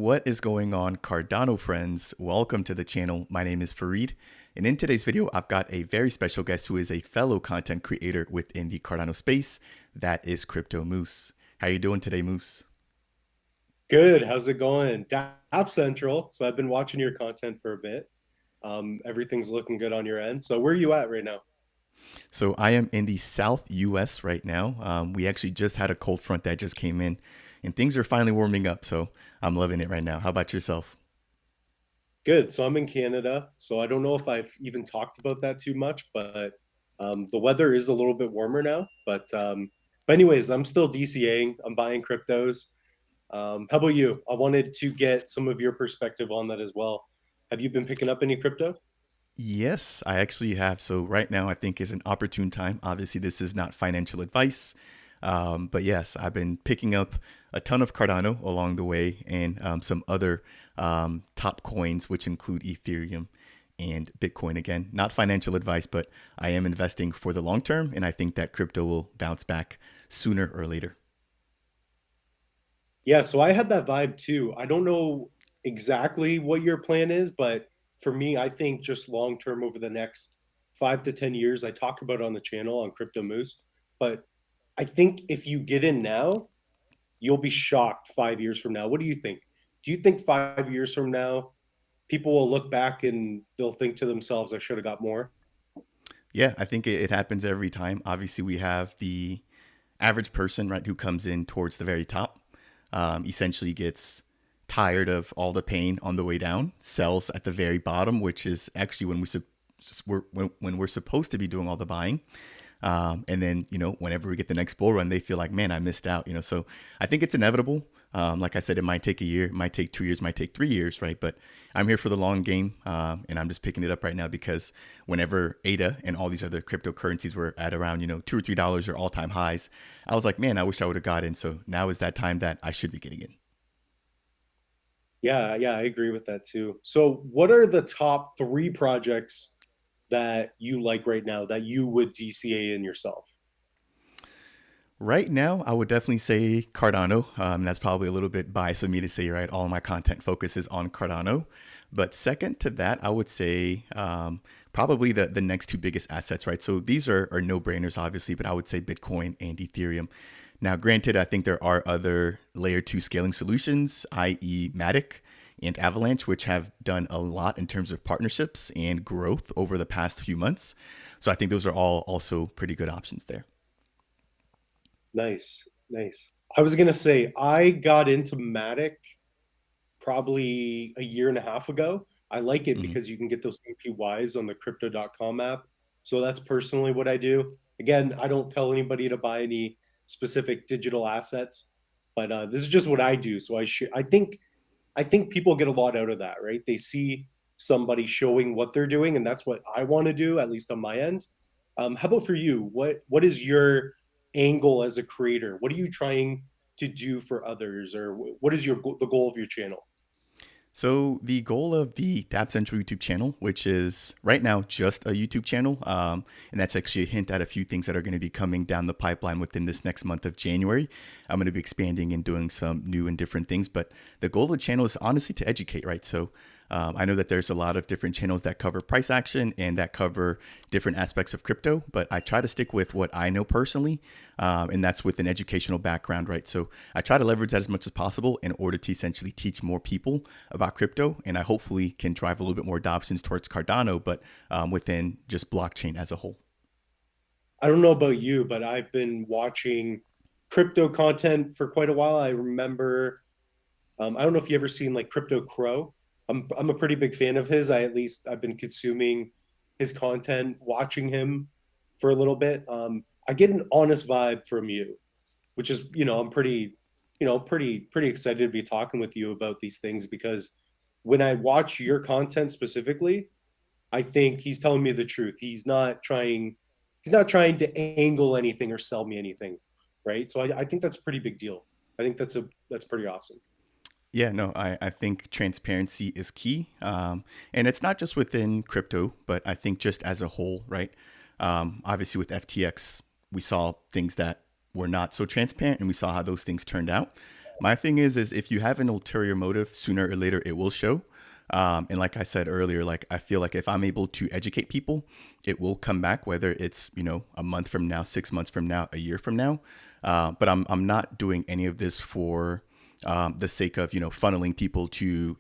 What is going on, Cardano friends? Welcome to the channel. My name is Fareed, and in today's video, I've got a very special guest who is a fellow content creator within the Cardano space. That is Crypto Moose. How you doing today, Moose? Good. How's it going? Dapp Central. So I've been watching your content for a bit. Everything's looking good on your end. So where are you at right now? So I am in the South US right now. We actually just had a cold front that just came in, and things are finally warming up. So I'm loving it right now. How about yourself? Good. So I'm in Canada. So I don't know if I've even talked about that too much, but the weather is a little bit warmer now. But anyways, I'm still DCAing. I'm buying cryptos. How about you? I wanted to get some of your perspective on that as well. Have you been picking up any crypto? Yes, I actually have. So right now, I think is an opportune time. Obviously, this is not financial advice, but yes, I've been picking up a ton of Cardano along the way, and some other top coins, which include Ethereum and Bitcoin. Again, not financial advice, but I am investing for the long term, and I think that crypto will bounce back sooner or later. Yeah, so I had that vibe too. I don't know exactly what your plan is, but for me, I think just long term over the next 5 to 10 years, I talk about it on the channel on Crypto Moose. But I think if you get in now, you'll be shocked 5 years from now. What do you think? Do you think 5 years from now, people will look back and they'll think to themselves, I should have got more? Yeah, I think it happens every time. Obviously, we have the average person, right, who comes in towards the very top, essentially gets tired of all the pain on the way down, sells at the very bottom, which is actually when when we're supposed to be doing all the buying. And then, whenever we get the next bull run, they feel like, man, I missed out, so I think it's inevitable. Like I said, it might take a year, it might take 2 years, might take 3 years, right? But I'm here for the long game. And I'm just picking it up right now because whenever ADA and all these other cryptocurrencies were at around, $2 or $3 or all time highs, I was like, man, I wish I would have got in. So now is that time that I should be getting in. Yeah, I agree with that too. So, what are the top three projects that you like right now that you would DCA in yourself? Right now, I would definitely say Cardano. That's probably a little bit biased of me to say, right? All of my content focuses on Cardano. But second to that, I would say probably the next two biggest assets, right? So these are no brainers, obviously, but I would say Bitcoin and Ethereum. Now, granted, I think there are other layer two scaling solutions, i.e., Matic and Avalanche, which have done a lot in terms of partnerships and growth over the past few months. So I think those are all also pretty good options there. Nice, nice. I was gonna say I got into Matic probably a year and a half ago. I like it Mhm. because you can get those APYs on the crypto.com app. So that's personally what I do. Again, I don't tell anybody to buy any specific digital assets, but this is just what I do. So I think people get a lot out of that, right? They see somebody showing what they're doing, and that's what I want to do, at least on my end. How about for you? What is your angle as a creator? What are you trying to do for others, or what is the goal of your channel? So the goal of the Dapp Central YouTube channel, which is right now just a YouTube channel, and that's actually a hint at a few things that are going to be coming down the pipeline within this next month of January. I'm going to be expanding and doing some new and different things, but the goal of the channel is honestly to educate, right? So I know that there's a lot of different channels that cover price action and that cover different aspects of crypto, but I try to stick with what I know personally, and that's with an educational background, right? So I try to leverage that as much as possible in order to essentially teach more people about crypto, and I hopefully can drive a little bit more adoptions towards Cardano, but within just blockchain as a whole. I don't know about you, but I've been watching crypto content for quite a while. I remember, I don't know if you ever seen like Crypto Crow. I'm a pretty big fan of his. I've been consuming his content, watching him for a little bit. I get an honest vibe from you, which is, I'm pretty, pretty excited to be talking with you about these things because when I watch your content specifically, I think he's telling me the truth. He's not trying to angle anything or sell me anything, right? So I think that's a pretty big deal. I think that's pretty awesome. Yeah, no, I think transparency is key. And it's not just within crypto, but I think just as a whole, right? Obviously, with FTX, we saw things that were not so transparent and we saw how those things turned out. My thing is if you have an ulterior motive, sooner or later it will show. And like I said earlier, like I feel like if I'm able to educate people, it will come back, whether it's a month from now, 6 months from now, a year from now. But I'm not doing any of this for the sake of funneling people to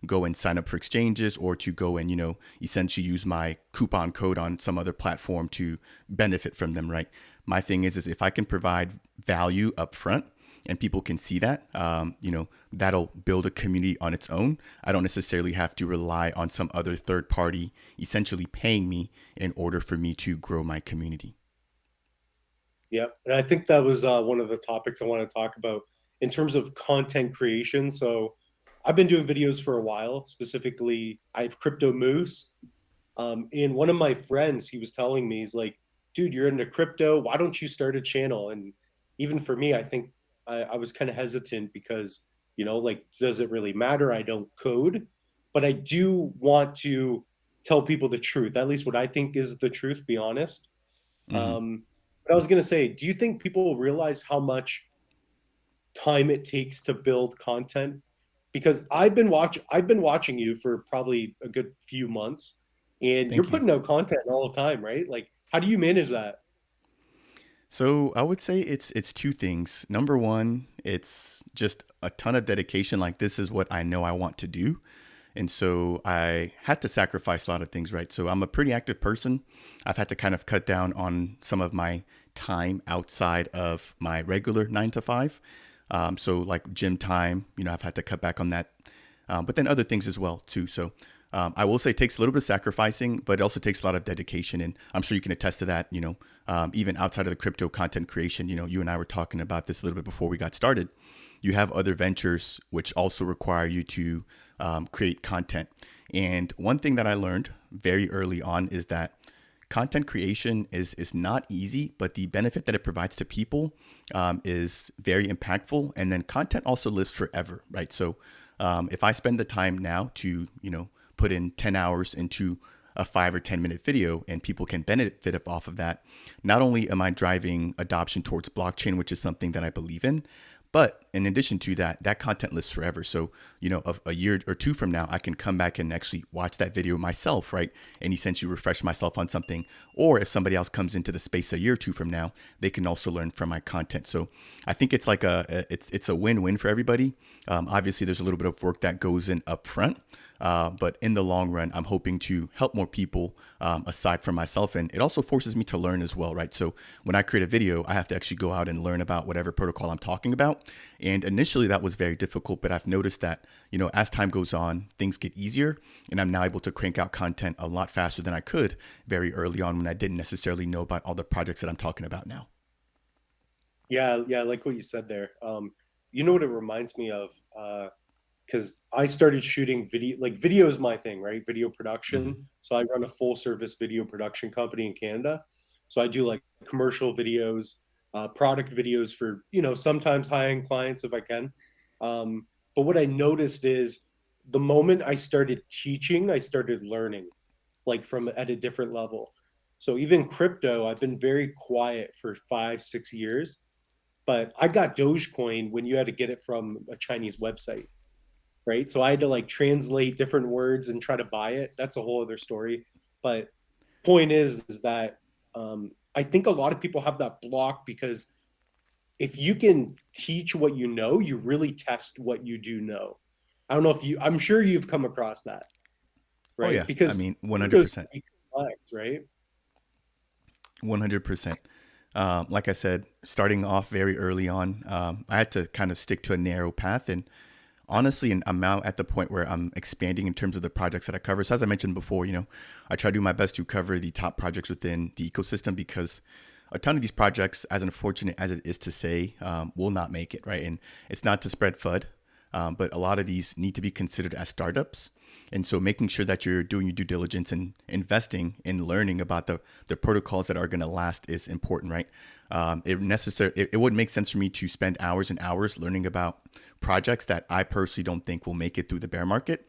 go and sign up for exchanges, or to go and essentially use my coupon code on some other platform to benefit from them, right? My thing is if I can provide value up front and people can see that, that'll build a community on its own. I don't necessarily have to rely on some other third party essentially paying me in order for me to grow my community. Yeah, and I think that was one of the topics I want to talk about in terms of content creation. So I've been doing videos for a while. Specifically, I have Crypto Moose. And one of my friends, he was telling me, he's like, dude, you're into crypto. Why don't you start a channel? And even for me, I think I was kind of hesitant because, like, does it really matter? I don't code, but I do want to tell people the truth, at least what I think is the truth, be honest. Hmm. But I was going to say, do you think people realize how much time it takes to build content? Because I've been watching you for probably a good few months, and you're Thank you. putting out content all the time, right? Like, how do you manage that? So I would say it's two things. Number one, it's just a ton of dedication. Like, this is what I know I want to do. And so I had to sacrifice a lot of things, right? So I'm a pretty active person. I've had to kind of cut down on some of my time outside of my regular 9 to 5. So like gym time, I've had to cut back on that. But then other things as well too. So I will say it takes a little bit of sacrificing, but it also takes a lot of dedication. And I'm sure you can attest to that, even outside of the crypto content creation. You and I were talking about this a little bit before we got started. You have other ventures which also require you to create content. And one thing that I learned very early on is that content creation is not easy, but the benefit that it provides to people is very impactful. And then content also lives forever, right? So if I spend the time now to put in 10 hours into a 5 or 10 minute video and people can benefit off of that, not only am I driving adoption towards blockchain, which is something that I believe in, but in addition to that, that content lives forever. So, a year or two from now, I can come back and actually watch that video myself, right? And essentially refresh myself on something. Or if somebody else comes into the space a year or two from now, they can also learn from my content. So I think it's like it's a win-win for everybody. Obviously, there's a little bit of work that goes in up front. But in the long run, I'm hoping to help more people aside from myself. And it also forces me to learn as well, right? So when I create a video, I have to actually go out and learn about whatever protocol I'm talking about. And initially that was very difficult, but I've noticed that, as time goes on, things get easier. And I'm now able to crank out content a lot faster than I could very early on when I didn't necessarily know about all the projects that I'm talking about now. Yeah, yeah, I like what you said there. You know what it reminds me of? Because I started shooting video, like video is my thing, right? Video Hmm. production. So I run a full service video production company in Canada. So I do like commercial videos, product videos for, sometimes high end clients if I can. But what I noticed is the moment I started teaching, I started learning like from at a different level. So even crypto, I've been very quiet for 5, 6 years, but I got Dogecoin when you had to get it from a Chinese website, right? So I had to like translate different words and try to buy it. That's a whole other story. But point is that I think a lot of people have that block because if you can teach what you know, you really test what you do know. I don't know if you, I'm sure you've come across that, Oh right? yeah. I Because mean, crypto is 100%. complex, right? 100%. Like I said, starting off very early on, I had to kind of stick to a narrow path. And honestly, and I'm now at the point where I'm expanding in terms of the projects that I cover. So as I mentioned before, I try to do my best to cover the top projects within the ecosystem, because a ton of these projects, as unfortunate as it is to say, will not make it, right? And it's not to spread FUD, but a lot of these need to be considered as startups. And so making sure that you're doing your due diligence and investing in learning about the protocols that are going to last is important, right? It wouldn't make sense for me to spend hours and hours learning about projects that I personally don't think will make it through the bear market.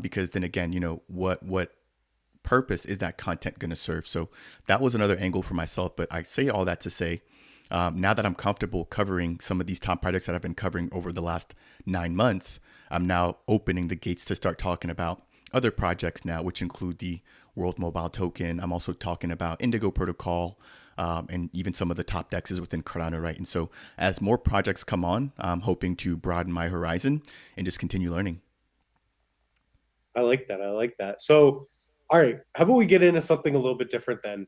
Because then again, what purpose is that content going to serve? So that was another angle for myself. But I say all that to say, Now that I'm comfortable covering some of these top projects that I've been covering over the last 9 months, I'm now opening the gates to start talking about other projects now, which include the World Mobile Token. I'm also talking about Indigo Protocol, and even some of the top dexes within Cardano, right? And so as more projects come on, I'm hoping to broaden my horizon and just continue learning. I like that. I like that. So, all right, how about we get into something a little bit different then?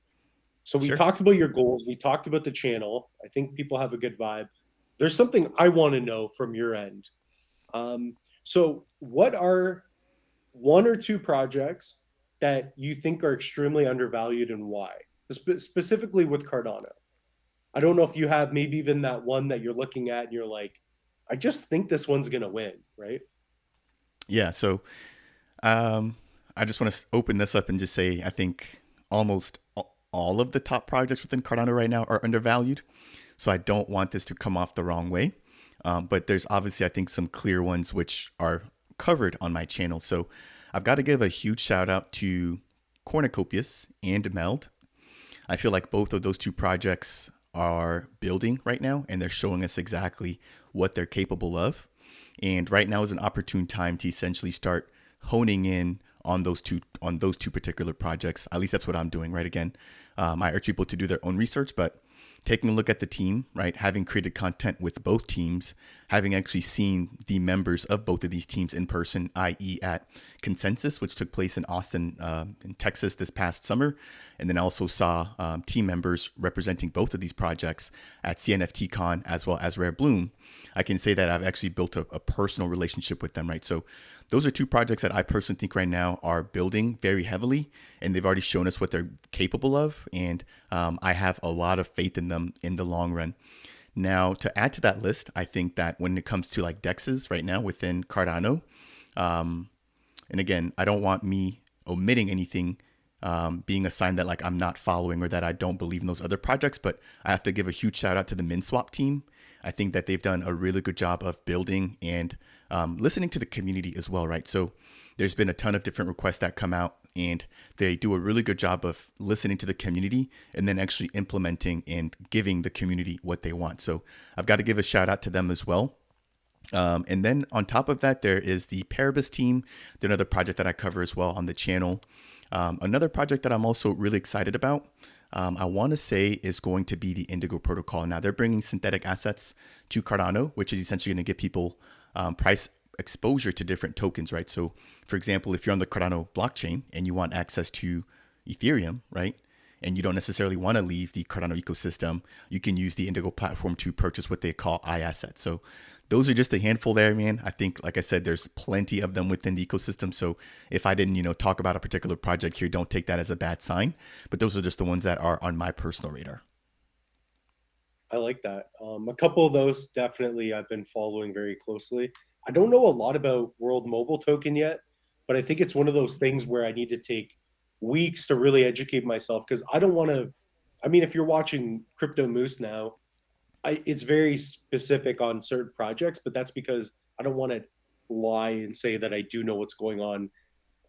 So we Sure. talked about your goals. We talked about the channel. I think people have a good vibe. There's something I want to know from your end. So what are one or two projects that you think are extremely undervalued and why? Specifically with Cardano. I don't know if you have maybe even that one that you're looking at and you're like, I just think this one's gonna win, right? Yeah. So um, I just want to open this up and just say I think almost all of the top projects within Cardano right now are undervalued. So I don't want this to come off the wrong way. But there's obviously, I think, some clear ones which are covered on my channel. So I've got to give a huge shout out to Cornucopias and MELD. I feel like both of those two projects are building right now and they're showing us exactly what they're capable of. And right now is an opportune time to essentially start honing in on those two particular projects. At least that's what I'm doing. Right. Again, I urge people to do their own research, but taking a look at the team, right, having created content with both teams, having actually seen the members of both of these teams in person, i.e., at Consensus, which took place in Austin, in Texas this past summer, and then also saw team members representing both of these projects at CNFT Con as well as Rare Bloom. I can say that I've actually built a personal relationship with them, right? So those are two projects that I personally think right now are building very heavily, and they've already shown us what they're capable of. And I have a lot of faith in them in the long run. Now, to add to that list, I think that when it comes to like dexes right now within Cardano, and again, I don't want me omitting anything being a sign that like I'm not following or that I don't believe in those other projects, but I have to give a huge shout out to the Minswap team. I think that they've done a really good job of building and listening to the community as well, right? So there's been a ton of different requests that come out and they do a really good job of listening to the community and then actually implementing and giving the community what they want. So I've got to give a shout out to them as well. And then on top of that, there is the Paribus team. They're another project that I cover as well on the channel. Another project that I'm also really excited about, I want to say is going to be the Indigo Protocol. Now they're bringing synthetic assets to Cardano, which is essentially going to give people price exposure to different tokens, right? So for example, if you're on the Cardano blockchain and you want access to Ethereum, right? And you don't necessarily want to leave the Cardano ecosystem, you can use the Indigo platform to purchase what they call iAssets. So those are just a handful there, man. I think, like I said, there's plenty of them within the ecosystem. So if I didn't, talk about a particular project here, don't take that as a bad sign. But those are just the ones that are on my personal radar. I like that. A couple of those definitely I've been following very closely. I don't know a lot about World Mobile Token yet, but I think it's one of those things where I need to take weeks to really educate myself because I don't want to. I mean, if you're watching Crypto Moose now, it's very specific on certain projects, but that's because I don't want to lie and say that I do know what's going on,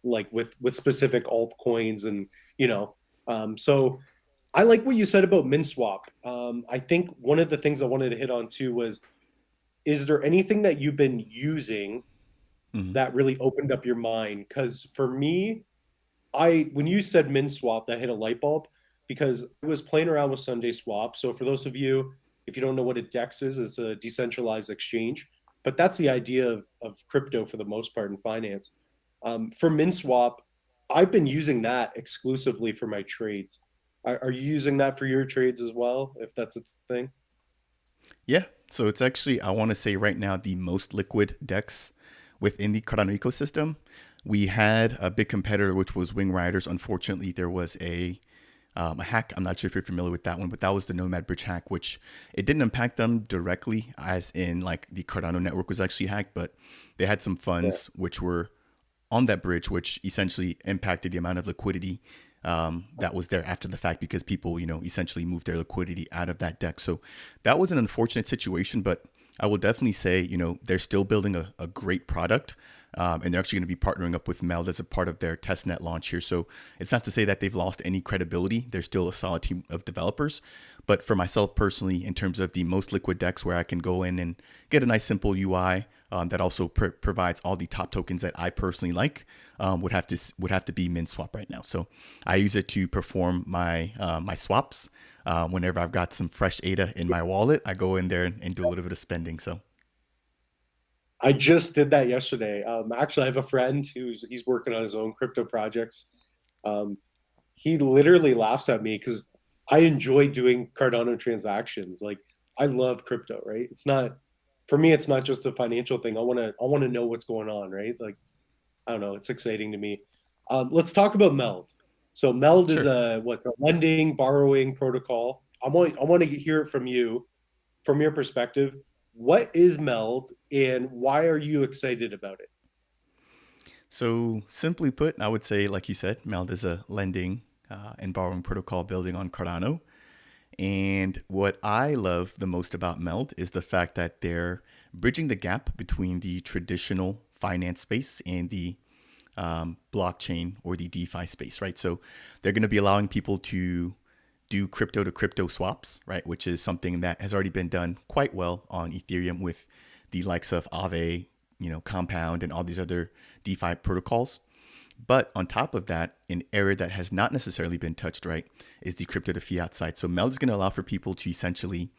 like with specific altcoins and you know. So I like what you said about Minswap. I think one of the things I wanted to hit on too was, is there anything that you've been using Mm-hmm. that really opened up your mind? Because for me, when you said Minswap, that hit a light bulb because I was playing around with Sunday Swap. So for those of you, if you don't know what a DEX is, it's a decentralized exchange. But that's the idea of crypto for the most part in finance. For Minswap, I've been using that exclusively for my trades. Are you using that for your trades as well, if that's a thing? Yeah. So it's actually, I want to say right now, the most liquid DEX within the Cardano ecosystem. We had a big competitor, which was Wing Riders. Unfortunately, there was a hack. I'm not sure if you're familiar with that one, but that was the Nomad Bridge hack, which it didn't impact them directly, as in like the Cardano network was actually hacked, but they had some Yeah. funds which were on that bridge, which essentially impacted the amount of liquidity that was there after the fact because people, essentially moved their liquidity out of that deck. So that was an unfortunate situation, but I will definitely say, they're still building a great product. and they're actually going to be partnering up with MELD as a part of their testnet launch here. So it's not to say that they've lost any credibility. They're still a solid team of developers. But for myself personally, in terms of the most liquid DEX where I can go in and get a nice simple UI that also provides all the top tokens that I personally like, would have to be Minswap right now. So I use it to perform my swaps. Whenever I've got some fresh ADA in my wallet, I go in there and do a little bit of spending. So I just did that yesterday. Actually, I have a friend he's working on his own crypto projects. Um, he literally laughs at me because I enjoy doing Cardano transactions. Like I love crypto, right? It's not for me. It's not just a financial thing. I want to know what's going on, right? Like I don't know. It's exciting to me. Let's talk about MELD. So MELD is sure. a lending borrowing protocol. I want to hear it from you, from your perspective. What is MELD and why are you excited about it? So simply put, I would say, like you said, MELD is a lending and borrowing protocol building on Cardano. And what I love the most about MELD is the fact that they're bridging the gap between the traditional finance space and the blockchain or the DeFi space, right? So they're going to be allowing people to do crypto to crypto swaps, right? Which is something that has already been done quite well on Ethereum with the likes of Aave, Compound, and all these other DeFi protocols. But on top of that, an area that has not necessarily been touched, right, is the crypto to fiat side. So MELD is going to allow for people to essentially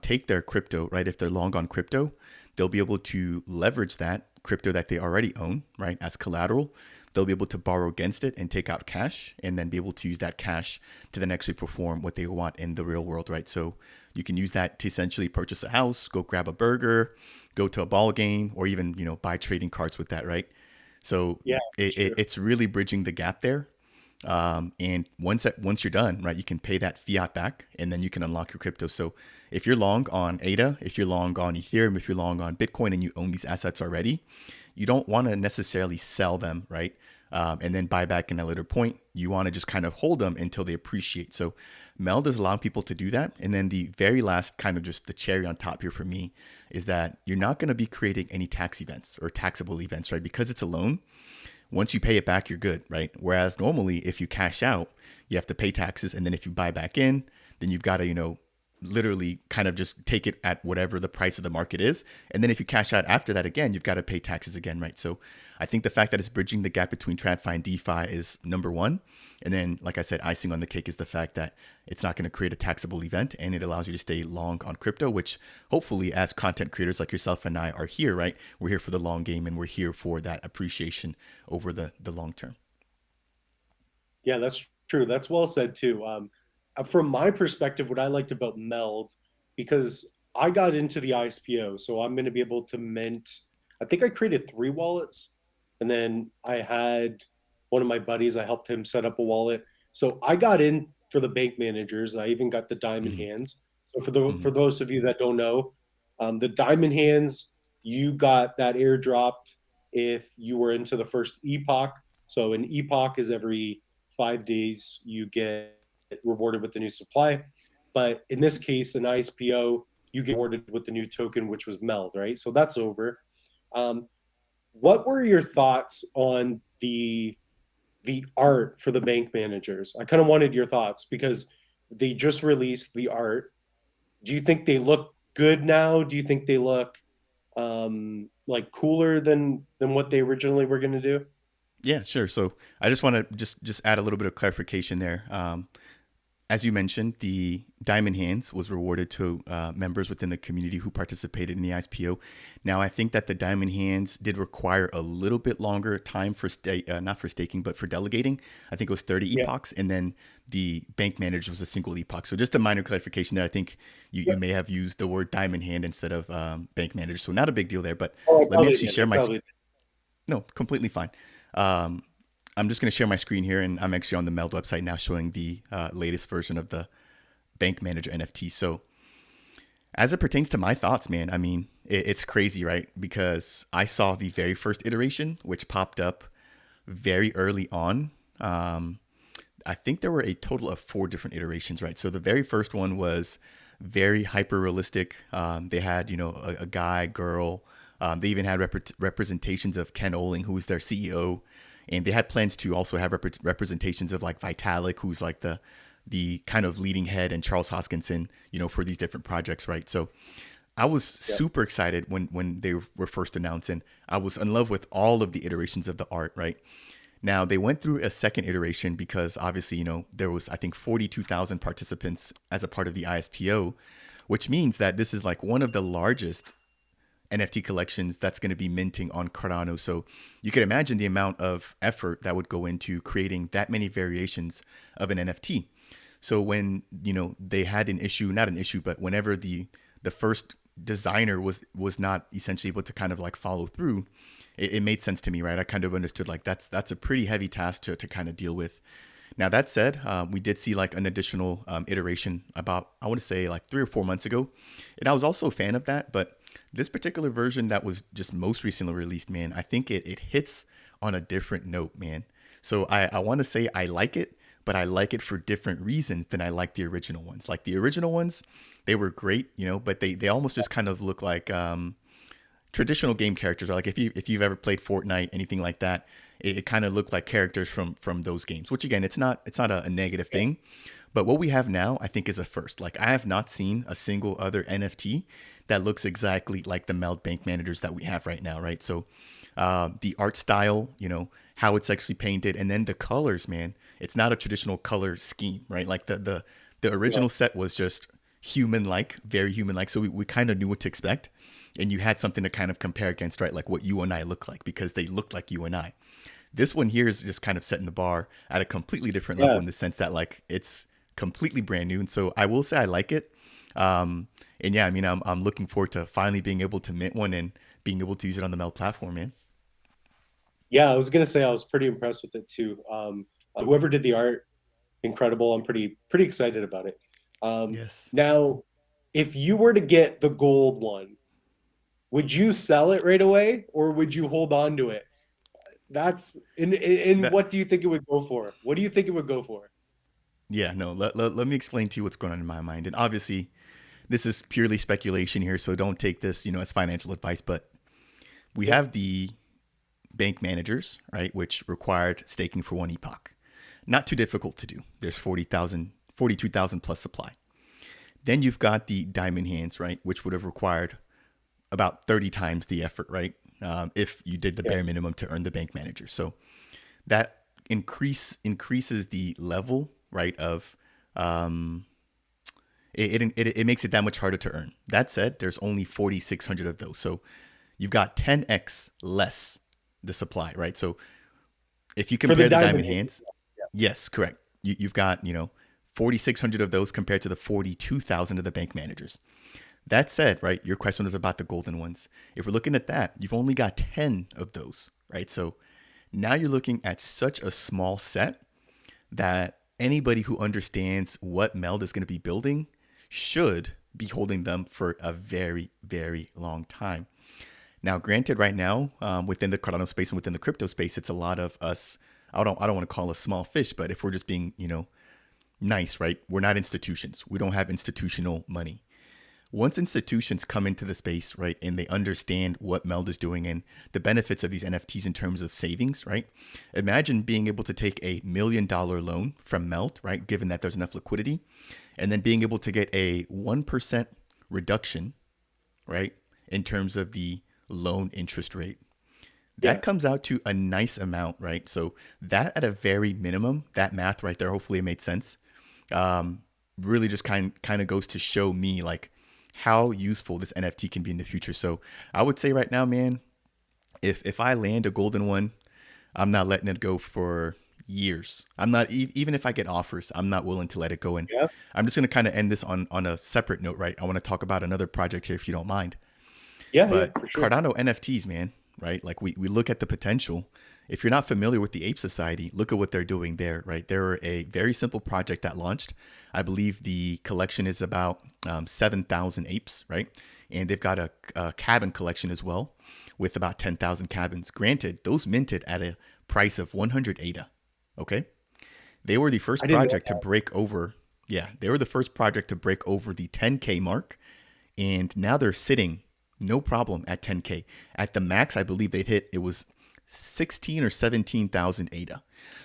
take their crypto, right? If they're long on crypto, they'll be able to leverage that crypto that they already own, right, as collateral. They'll be able to borrow against it and take out cash and then be able to use that cash to then actually perform what they want in the real world, right? So you can use that to essentially purchase a house, go grab a burger, go to a ball game, or even, buy trading cards with that, right? So Yeah, that's true. it's really bridging the gap there. And once you're done, right, you can pay that fiat back, and then you can unlock your crypto. So if you're long on ADA, if you're long on Ethereum, if you're long on Bitcoin, and you own these assets already, you don't want to necessarily sell them, right? And then buy back in a later point. You want to just kind of hold them until they appreciate. So MELD is allowing people to do that. And then the very last kind of just the cherry on top here for me is that you're not going to be creating any tax events or taxable events, right? Because it's a loan. Once you pay it back, you're good, right? Whereas normally, if you cash out, you have to pay taxes, and then if you buy back in, then you've got to, literally kind of just take it at whatever the price of the market is. And then if you cash out after that again, you've got to pay taxes again, right? So I think the fact that it's bridging the gap between TradFi and DeFi is number one. And then, like I said, icing on the cake is the fact that it's not going to create a taxable event, and it allows you to stay long on crypto, which hopefully, as content creators like yourself and I are here, right? We're here for the long game, and we're here for that appreciation over the long term. Yeah, that's true. That's well said too. From my perspective, what I liked about MELD, because I got into the ISPO, so I'm going to be able to mint. I think I created three wallets, and then I had one of my buddies. I helped him set up a wallet. So I got in for the bank managers. I even got the diamond Mm-hmm. hands. So for Mm-hmm. those of you that don't know, the diamond hands, you got that airdropped if you were into the first epoch. So an epoch is every 5 days you get rewarded with the new supply. But in this case, an ISPO, you get rewarded with the new token, which was MELD, right? So that's over. Um, what were your thoughts on the art for the bank managers? I kind of wanted your thoughts because they just released the art. Do you think they look good now? Do you think they look like cooler than what they originally were going to do? Yeah, sure. So I just want to just add a little bit of clarification there. As you mentioned, the Diamond Hands was rewarded to members within the community who participated in the ISPO. Now, I think that the Diamond Hands did require a little bit longer time for not for staking, but for delegating. I think it was 30 Yeah. epochs, and then the bank manager was a single epoch. So just a minor clarification there. I think you may have used the word Diamond Hand instead of bank manager. So not a big deal there. But Oh, I let me probably actually did. share I my probably did. no, completely fine. Um, I'm just going to share my screen here, and I'm actually on the MELD website now showing the latest version of the Bank Manager NFT. So, as it pertains to my thoughts, man, I mean, it's crazy, right? Because I saw the very first iteration, which popped up very early on. Um, I think there were a total of four different iterations, right? So, the very first one was very hyper realistic. They had, a guy, girl, They even had representations of Ken Oling, who was their CEO, and they had plans to also have representations of like Vitalik, who's like the kind of leading head, and Charles Hoskinson, for these different projects, right? So I was Yeah. super excited when they were first announced, and I was in love with all of the iterations of the art, right? Now they went through a second iteration because obviously, there was I think 42,000 participants as a part of the ISPO, which means that this is like one of the largest NFT collections that's going to be minting on Cardano. So you can imagine the amount of effort that would go into creating that many variations of an NFT. So when they had an issue, not an issue, but whenever the first designer was not essentially able to kind of like follow through, it made sense to me, right? I kind of understood like that's a pretty heavy task to kind of deal with. Now that said, we did see like an additional iteration about I want to say like 3 or 4 months ago, and I was also a fan of that. But this particular version that was just most recently released, man, I think it hits on a different note, man. So I want to say I like it, but I like it for different reasons than I like the original ones. Like the original ones, they were great, but they almost just kind of look like traditional game characters. Or like if you've ever played Fortnite, anything like that, it kind of looked like characters from those games. Which again, it's not a negative Yeah. thing. But what we have now, I think, is a first. Like I have not seen a single other NFT that looks exactly like the MELD bank managers that we have right now, right? So the art style, how it's actually painted, and then the colors, man. It's not a traditional color scheme, right? Like the Yeah. original set was just human like, very human like. So we kind of knew what to expect, and you had something to kind of compare against, right? Like what you and I look like because they looked like you and I. This one here is just kind of setting the bar at a completely different level Yeah. in the sense that like it's completely brand new, and so I will say I like it. And yeah, I mean, I'm looking forward to finally being able to mint one and being able to use it on the Meld platform, man. Yeah, I was gonna say I was pretty impressed with it too. Whoever did the art, incredible. I'm pretty excited about it. Yes. Now, if you were to get the gold one, would you sell it right away or would you hold on to it? That's in That what do you think it would go for? What do you think it would go for? yeah, no, let me explain to you what's going on in my mind. And obviously, this is purely speculation here, so don't take this, as financial advice, but we Yep. have the bank managers, right, which required staking for one epoch. Not too difficult to do. There's 40,000, 42,000 plus supply. Then you've got the diamond hands, right, which would have required about 30 times the effort, right? If you did the Yeah. bare minimum to earn the bank manager. So that increases the level, right, of it makes it that much harder to earn. That said, there's only 4,600 of those. So you've got 10x less the supply, right? So if you For the compare the diamond diamond hands. hands, yes, correct. You've got, 4,600 of those compared to the 42,000 of the bank managers. That said, right, your question was about the golden ones. If we're looking at that, you've only got 10 of those, right? So now you're looking at such a small set that anybody who understands what Meld is going to be building should be holding them for a very, very long time. Now, granted, right now within the Cardano space and within the crypto space, it's a lot of us. I don't want to call us small fish, but if we're just being nice, right? We're not institutions. We don't have institutional money. Once institutions come into the space, right, and they understand what Meld is doing and the benefits of these NFTs in terms of savings, right? Imagine being able to take $1 million loan from Meld, right, given that there's enough liquidity, and then being able to get a 1% reduction, right, in terms of the loan interest rate. Yeah. That comes out to a nice amount, right? So that at a very minimum, that math right there, hopefully it made sense. Um, Really just kind of goes to show me like how useful this NFT can be in the future. So I would say right now, man, if I land a golden one, I'm not letting it go for years. I'm not even if I get offers, I'm not willing to let it go. And Yeah. I'm just gonna kind of end this on a separate note, right? I want to talk about another project here, if you don't mind. Yeah, yeah, But for sure. Cardano NFTs, man, right? Like we look at the potential. If you're not familiar with the Ape Society, look at what they're doing there, right? They're a very simple project that launched. I believe the collection is about 7,000 apes, right? And they've got a cabin collection as well with about 10,000 cabins. Granted, those minted at a price of 100 ADA, okay? They were the I first didn't know project to break over, yeah, they were the first project to break over the 10K mark. And now they're sitting no problem at 10K. At the max, I believe they hit, it was 16 or 17,000 ADA.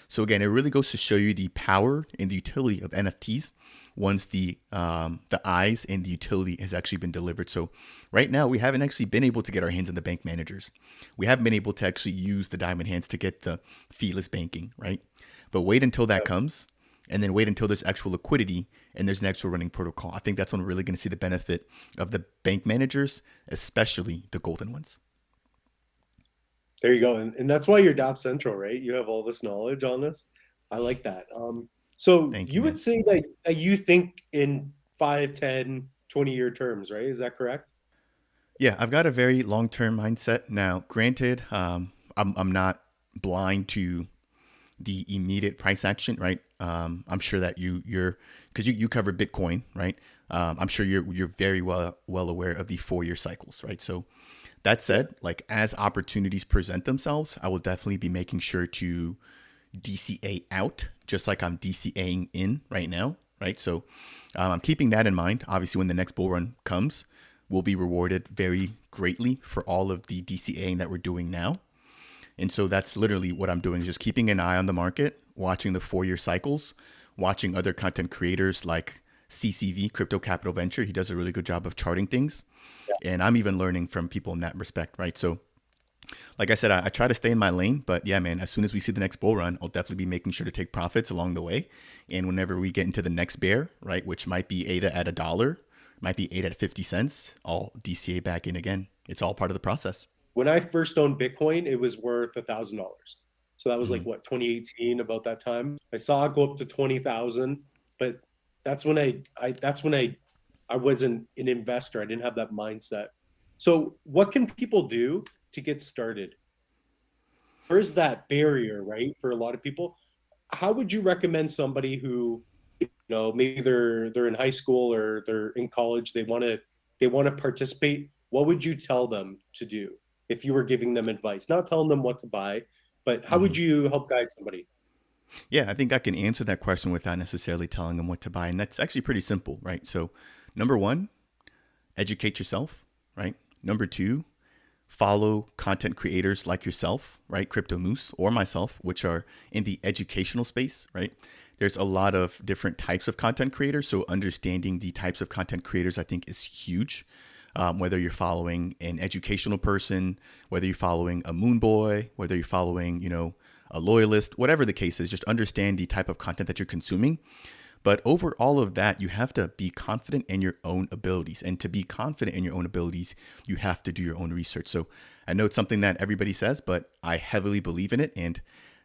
So again, it really goes to show you the power and the utility of NFTs once the eyes and the utility has actually been delivered. So right now, we haven't actually been able to get our hands on the bank managers. We haven't been able to actually use the diamond hands to get the feeless banking, right? But wait until that comes, and then wait until there's actual liquidity and there's an actual running protocol. I think that's when we're really going to see the benefit of the bank managers, especially the golden ones. There you go. And that's why you're Dapp Central, right? You have all this knowledge on this. I like that. So Thank you, you man. would say that you think in 5, 10, 20-year terms, right? Is that correct? Yeah, I've got a very long term mindset. Now, granted, I'm not blind to the immediate price action, right? I'm sure that you're because you cover Bitcoin, right? I'm sure you're very well aware of the 4 year cycles, right? So that Yeah. said, like as opportunities present themselves, I will definitely be making sure to DCA out, just like I'm DCAing in right now, right? So I'm keeping that in mind. Obviously, when the next bull run comes, we'll be rewarded very greatly for all of the DCAing that we're doing now. And so that's literally what I'm doing is just keeping an eye on the market, watching the 4 year cycles, watching other content creators like CCV, Crypto Capital Venture. He does a really good job of charting things. And I'm even learning from people in that respect, right? So, like I said, I try to stay in my lane, but yeah, man, as soon as we see the next bull run, I'll definitely be making sure to take profits along the way. And whenever we get into the next bear, right, which might be ADA at $1, might be ADA at 50 cents, I'll DCA back in again. It's all part of the process. When I first owned Bitcoin, it was worth $1,000. So that was Mm-hmm. like what, 2018, about that time. I saw it go up to 20,000, but that's when I wasn't an investor. I didn't have that mindset. So what can people do to get started? Where's that barrier, right? For a lot of people, how would you recommend somebody who, maybe they're in high school or they're in college, they want to participate? What would you tell them to do if you were giving them advice? Not telling them what to buy, but how Mm-hmm. would you help guide somebody? Yeah, I think I can answer that question without necessarily telling them what to buy. And that's actually pretty simple, right? So, number one, educate yourself, right? Number two, follow content creators like yourself, right? Crypto Moose or myself, which are in the educational space, right? There's a lot of different types of content creators. So, understanding the types of content creators, I think, is huge. Whether you're following an educational person, whether you're following a moon boy, whether you're following, a loyalist, whatever the case is, just understand the type of content that you're consuming. But over all of that, you have to be confident in your own abilities. And to be confident in your own abilities, you have to do your own research. So I know it's something that everybody says, but I heavily believe in it. And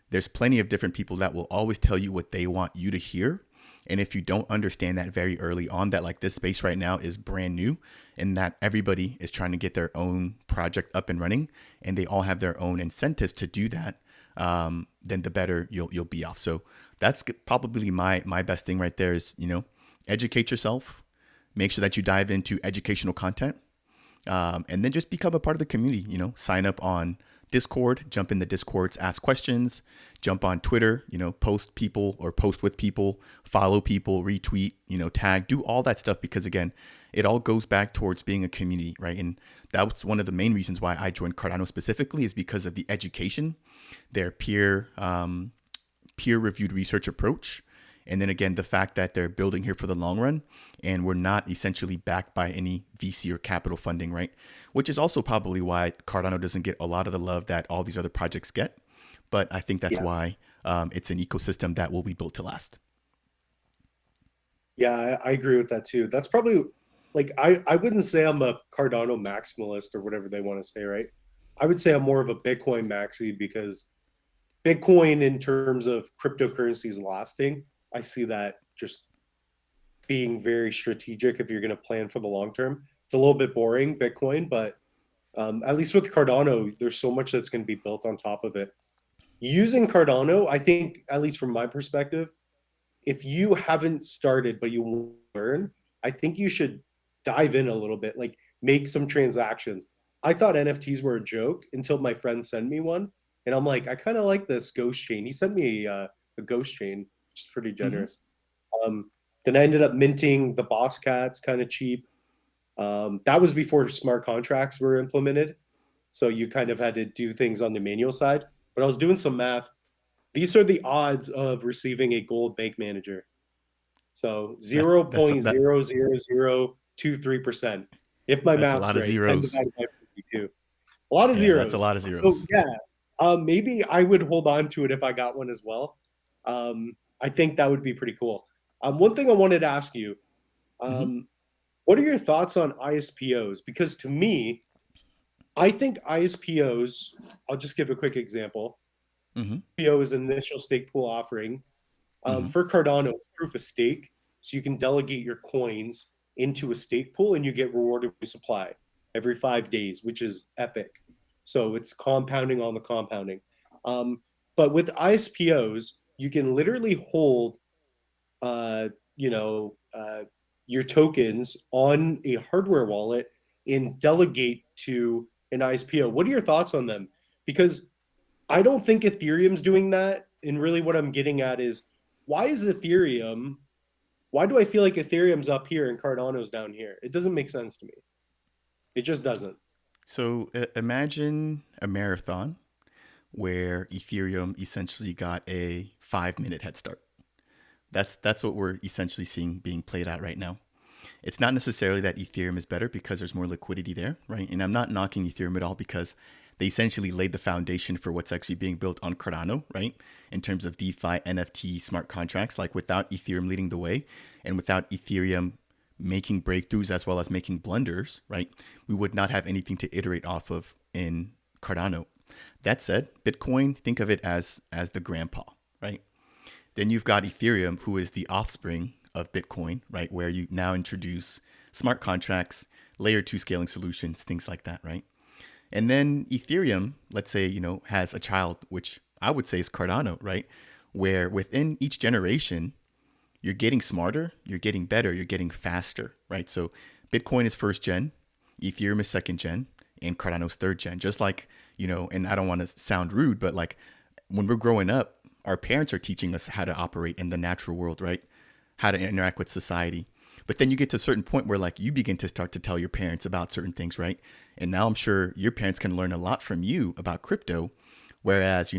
there's plenty of different people that will always tell you what they want you to hear. And if you don't understand that very early on, that like this space right now is brand new and that everybody is trying to get their own project up and running and they all have their own incentives to do that, then the better you'll be off. So that's probably my best thing right there is, educate yourself, make sure that you dive into educational content, and then just become a part of the community. Sign up on Discord, jump in the Discords, ask questions, jump on Twitter, post people or post with people, follow people, retweet, tag, do all that stuff because again, it all goes back towards being a community, right? And that was one of the main reasons why I joined Cardano specifically is because of the education, their peer reviewed research approach. And then again, the fact that they're building here for the long run and we're not essentially backed by any VC or capital funding, right? Which is also probably why Cardano doesn't get a lot of the love that all these other projects get. But I think that's Yeah. why it's an ecosystem that will be built to last. Yeah, I agree with that too. That's probably like I wouldn't say I'm a Cardano maximalist or whatever they want to say, right? I would say I'm more of a Bitcoin maxi because Bitcoin in terms of cryptocurrencies lasting, I see that just being very strategic if you're going to plan for the long term. It's a little bit boring, Bitcoin, but at least with Cardano, there's so much that's going to be built on top of it. Using Cardano, I think, at least from my perspective, if you haven't started but you learn, I think you should dive in a little bit, like make some transactions. I thought NFTs were a joke until my friend sent me one, and I'm like, I kind of like this ghost chain. He sent me a ghost chain, which is pretty Mm-hmm. generous. Um, then I ended up minting the boss cats kind of cheap. That was before smart contracts were implemented. So you kind of had to do things on the manual side. But I was doing some math. These are the odds of receiving a gold bank manager. So That 0.00023%. If my that's a math's lot of right, 10 zeros. divided by 52. A lot of Yeah, that's a zeros. lot of So zeros. yeah, maybe I would hold on to it if I got one as well. I think that would be pretty cool. One thing I wanted to ask you, Hmm. um, what are your thoughts on ISPOs? Because to me, I think ISPOs, I'll just give a quick example. Hmm. ISPO is an initial stake pool offering. Hmm. For Cardano, it's proof of stake. So you can delegate your coins into a stake pool and you get rewarded with supply every 5 days, which is epic. So it's compounding on the compounding. Um, but with ISPOs, you can literally hold, uh, you know, your tokens on a hardware wallet and delegate to an ISPO. What are your thoughts on them? Because I don't think Ethereum's doing that. And really, what I'm getting at is why is Ethereum? Why do I feel like Ethereum's up here and Cardano's down here? It doesn't make sense to me. It just doesn't. So imagine a marathon where Ethereum essentially got a 5 minute head start. That's what we're essentially seeing being played out right now. It's not necessarily that Ethereum is better because there's more liquidity there, right? And I'm not knocking Ethereum at all because they essentially laid the foundation for what's actually being built on Cardano, right? In terms of DeFi, NFT, smart contracts, like without Ethereum leading the way and without Ethereum making breakthroughs as well as making blunders, right? We would not have anything to iterate off of in Cardano. That said, Bitcoin, think of it as the grandpa, right? Then you've got Ethereum, who is the offspring of Bitcoin, right? Where you now introduce smart contracts, layer two scaling solutions, things like that, right? And then Ethereum, let's say, has a child, which I would say is Cardano, right? Where within each generation, you're getting smarter, you're getting better, you're getting faster, right? So Bitcoin is first gen, Ethereum is second gen, and Cardano's third gen. Just like, and I don't want to sound rude, but like when we're growing up, our parents are teaching us how to operate in the natural world, right? How to interact with society. But then you get to a certain point where like you begin to start to tell your parents about certain things, right? And now I'm sure your parents can learn a lot from you about crypto. Whereas,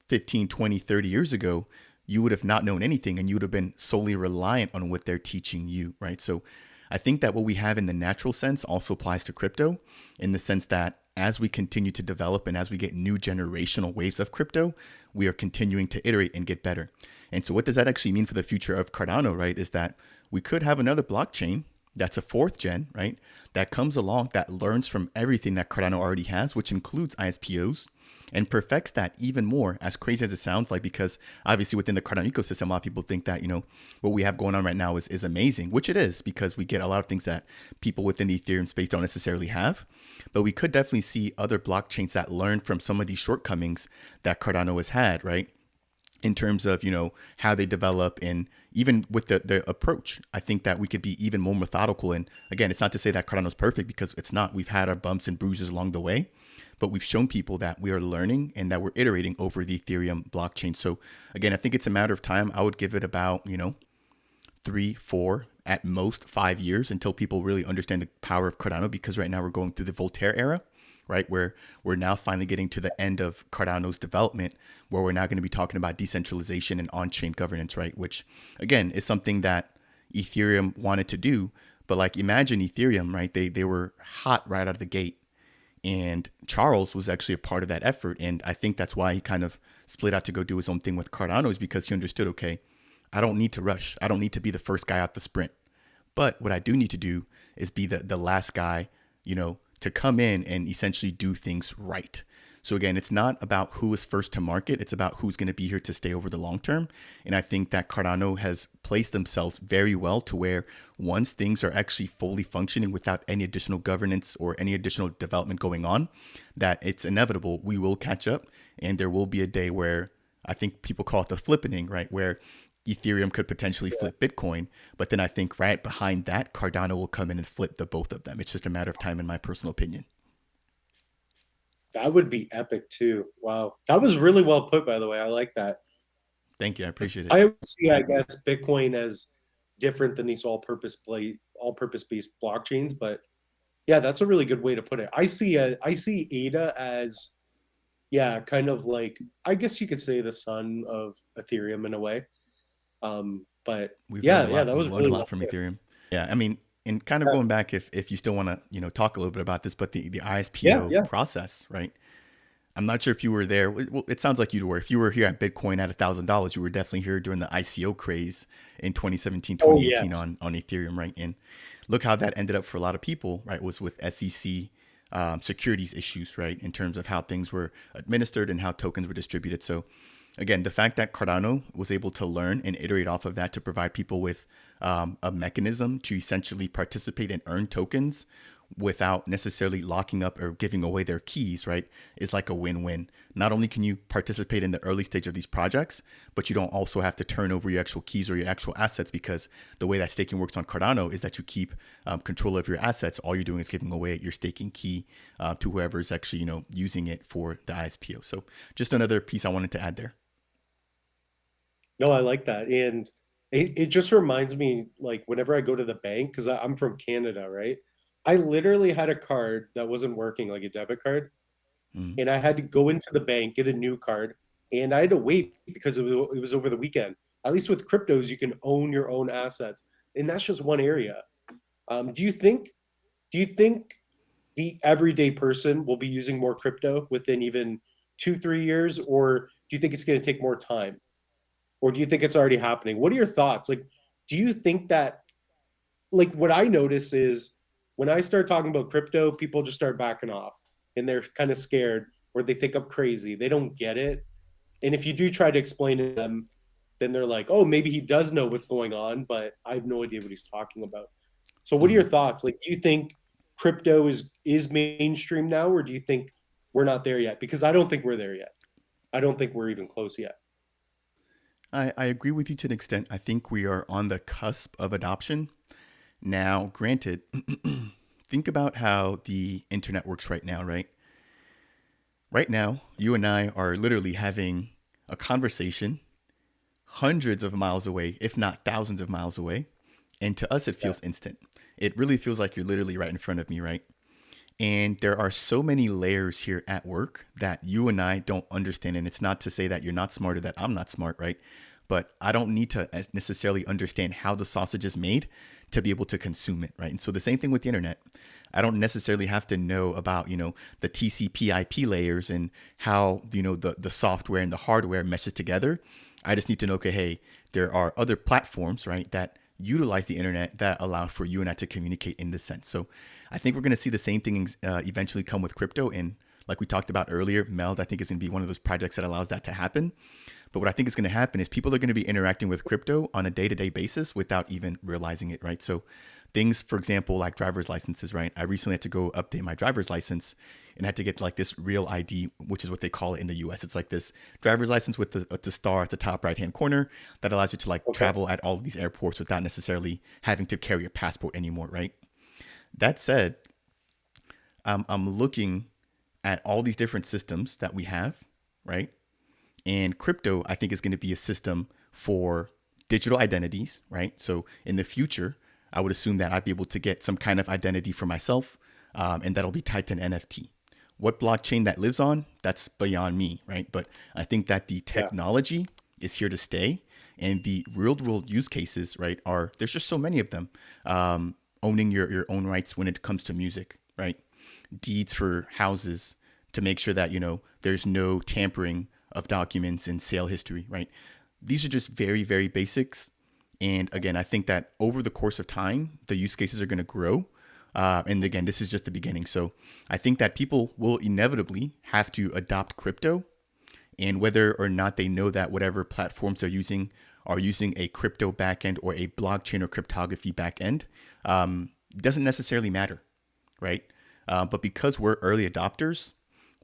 15, 20, 30 years ago, you would have not known anything and you would have been solely reliant on what they're teaching you, right? So I think that what we have in the natural sense also applies to crypto in the sense that as we continue to develop and as we get new generational waves of crypto, we are continuing to iterate and get better. And so what does that actually mean for the future of Cardano, right? Is that we could have another blockchain that's a fourth gen, right? That comes along that learns from everything that Cardano already has, which includes ISPOs, and perfects that even more, as crazy as it sounds like, because obviously within the Cardano ecosystem, a lot of people think that, what we have going on right now is amazing, which it is, because we get a lot of things that people within the Ethereum space don't necessarily have. But we could definitely see other blockchains that learn from some of these shortcomings that Cardano has had, right? In terms of how they develop and even with the approach. I think that we could be even more methodical. And again, it's not to say that Cardano's perfect because it's not. We've had our bumps and bruises along the way, but we've shown people that we are learning and that we're iterating over the Ethereum blockchain. So again, I think it's a matter of time. I would give it about 3, 4, at most 5 years until people really understand the power of Cardano, because right now we're going through the Voltaire era, right? Where we're now finally getting to the end of Cardano's development, where we're now going to be talking about decentralization and on-chain governance, right? Which again is something that Ethereum wanted to do. But like imagine Ethereum, right? They were hot right out of the gate. And Charles was actually a part of that effort. And I think that's why he kind of split out to go do his own thing with Cardano, is because he understood, okay, I don't need to rush. I don't need to be the first guy out the sprint. But what I do need to do is be the last guy, to come in and essentially do things right. So again, it's not about who is first to market. It's about who's going to be here to stay over the long term. And I think that Cardano has placed themselves very well to where once things are actually fully functioning without any additional governance or any additional development going on, that it's inevitable we will catch up. And there will be a day where I think people call it the flippening, right? Where Ethereum could potentially flip Bitcoin, but then I think right behind that, Cardano will come in and flip the both of them. It's just a matter of time, in my personal opinion. That would be epic too. Wow. That was really well put, by the way. I like that. Thank you. I appreciate it. I always see, I guess, Bitcoin as different than these all-purpose based blockchains, but Yeah, that's a really good way to put it. I see ADA as, yeah, kind of like, I guess you could say the son of Ethereum in a way. But We've learned yeah, a yeah, lot. that We've was learned a really lot well from put. Ethereum. Yeah, I mean, and kind of Yeah, going back, if you still want to talk a little bit about this, but the yeah, ISPO yeah. process, right? I'm not sure if you were there. Well, it sounds like you were. If you were here at Bitcoin at $1,000, you were definitely here during the ICO craze in 2017, Oh 2018 yes. on Ethereum, right? And look how that ended up for a lot of people, right? Was with SEC securities issues, right? In terms of how things were administered and how tokens were distributed. So again, the fact that Cardano was able to learn and iterate off of that to provide people with a mechanism to essentially participate and earn tokens without necessarily locking up or giving away their keys, right, is like a win-win. Not only can you participate in the early stage of these projects, but you don't also have to turn over your actual keys or your actual assets, because the way that staking works on Cardano is that you keep control of your assets. All you're doing is giving away your staking key to whoever is actually, using it for the ISPO. So just another piece I wanted to add there. No, I like that. And it just reminds me, like, whenever I go to the bank, because I'm from Canada, right? I literally had a card that wasn't working, like a debit card, Mm, and I had to go into the bank, get a new card, and I had to wait because it was over the weekend. At least with cryptos, you can own your own assets, and that's just one area. Do you think? Do you think the everyday person will be using more crypto within even 2, 3 years, or do you think it's going to take more time? Or do you think it's already happening? What are your thoughts? Like, do you think that, like, what I notice is when I start talking about crypto, people just start backing off and they're kind of scared or they think I'm crazy. They don't get it. And if you do try to explain to them, then they're like, oh, maybe he does know what's going on, but I have no idea what he's talking about. So what are your mm. thoughts? Like, do you think crypto is mainstream now, or do you think we're not there yet? Because I don't think we're there yet. I don't think we're even close yet. I agree with you to an extent. I think we are on the cusp of adoption. Now, granted, think about how the internet works right now, right? Right now, you and I are literally having a conversation hundreds of miles away, if not thousands of miles away. And to us, it Yeah. feels instant. It really feels like you're literally right in front of me, right? And there are so many layers here at work that you and I don't understand. And it's not to say that you're not smart or that I'm not smart, right? But I don't need to necessarily understand how the sausage is made to be able to consume it, right? And so the same thing with the internet. I don't necessarily have to know about, the TCP/IP layers and how, the software and the hardware meshes together. I just need to know, okay, hey, there are other platforms, right, that utilize the internet that allow for you and I to communicate in this sense. So I think we're going to see the same things eventually come with crypto. And like we talked about earlier, MELD, I think, is going to be one of those projects that allows that to happen. But what I think is going to happen is people are going to be interacting with crypto on a day-to-day basis without even realizing it, right? So things, for example, like driver's licenses, right? I recently had to go update my driver's license and had to get like this real ID, which is what they call it in the US. It's like this driver's license with the star at the top right-hand corner that allows you to like Okay. travel at all of these airports without necessarily having to carry a passport anymore, right? That said, I'm looking at all these different systems that we have, right? And crypto, I think, is going to be a system for digital identities, right? So in the future, I would assume that I'd be able to get some kind of identity for myself, and that'll be tied to an NFT. What blockchain that lives on, that's beyond me, right? But I think that the Yeah. technology is here to stay, and the real world use cases, right, are there's just so many of them. Owning your own rights when it comes to music, right? Deeds for houses to make sure that there's no tampering of documents and sale history, right? These are just very very basics. And again, I think that over the course of time the use cases are going to grow, and again, this is just the beginning. So I think that people will inevitably have to adopt crypto, and whether or not they know that whatever platforms they're using are using a crypto backend or a blockchain or cryptography backend, doesn't necessarily matter, right? But because we're early adopters,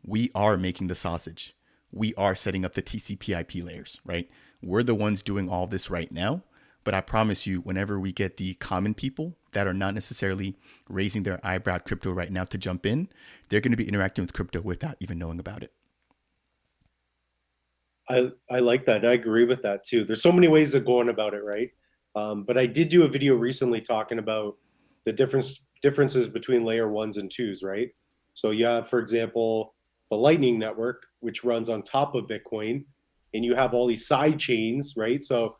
we are making the sausage. We are setting up the TCP/IP layers, right? We're the ones doing all this right now. But I promise you, whenever we get the common people that are not necessarily raising their eyebrow at crypto right now to jump in, they're going to be interacting with crypto without even knowing about it. I like that. And I agree with that too. There's so many ways of going about it, right? But I did do a video recently talking about the difference differences between layer ones and twos, right? So you have, for example, the Lightning Network, which runs on top of Bitcoin, and you have all these side chains, right? So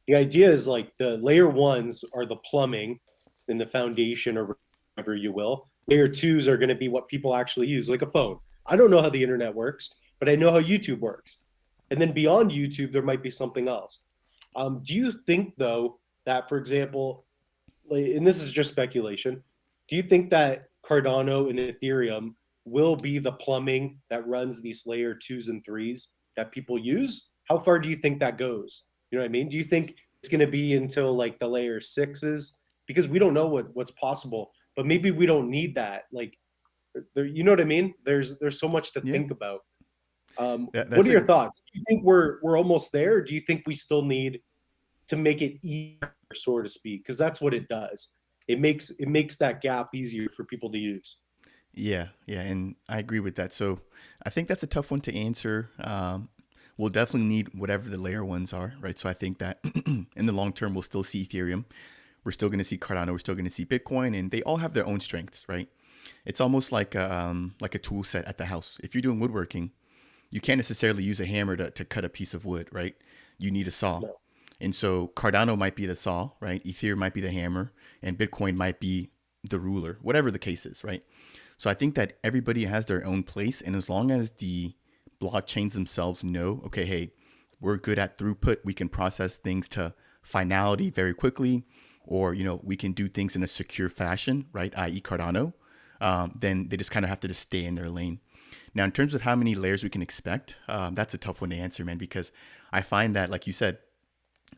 the idea is like the layer ones are the plumbing and the foundation, or whatever you will. Layer twos are going to be what people actually use, like a phone. I don't know how the internet works, but I know how YouTube works. And then beyond YouTube, there might be something else. Do you think, though, that, for example, and this is just speculation, do you think that Cardano and Ethereum will be the plumbing that runs these layer twos and threes that people use? How far do you think that goes? You know what I mean? Do you think it's going to be until like the layer sixes? Because we don't know what's possible, but maybe we don't need that. Like, you know what I mean? There's so much to Yeah, think about. What that's are a your thoughts? Do you think we're almost there? Or do you think we still need to make it easier, so to speak? Because that's what it does. It makes that gap easier for people to use. Yeah, yeah, and I agree with that. So I think that's a tough one to answer. We'll definitely need whatever the layer ones are, right? So I think that in the long term, we'll still see Ethereum. We're still going to see Cardano. We're still going to see Bitcoin, and they all have their own strengths, right? It's almost like a tool set at the house. If you're doing woodworking, you can't necessarily use a hammer to cut a piece of wood, right? You need a saw. No. And so Cardano might be the saw, right? Ethereum might be the hammer, and Bitcoin might be the ruler, whatever the case is, right? So I think that everybody has their own place. And as long as the blockchains themselves know, okay, hey, we're good at throughput, we can process things to finality very quickly, or, we can do things in a secure fashion, right? i.e. Cardano, then they just kind of have to just stay in their lane. Now, in terms of how many layers we can expect, that's a tough one to answer, man, because I find that, like you said,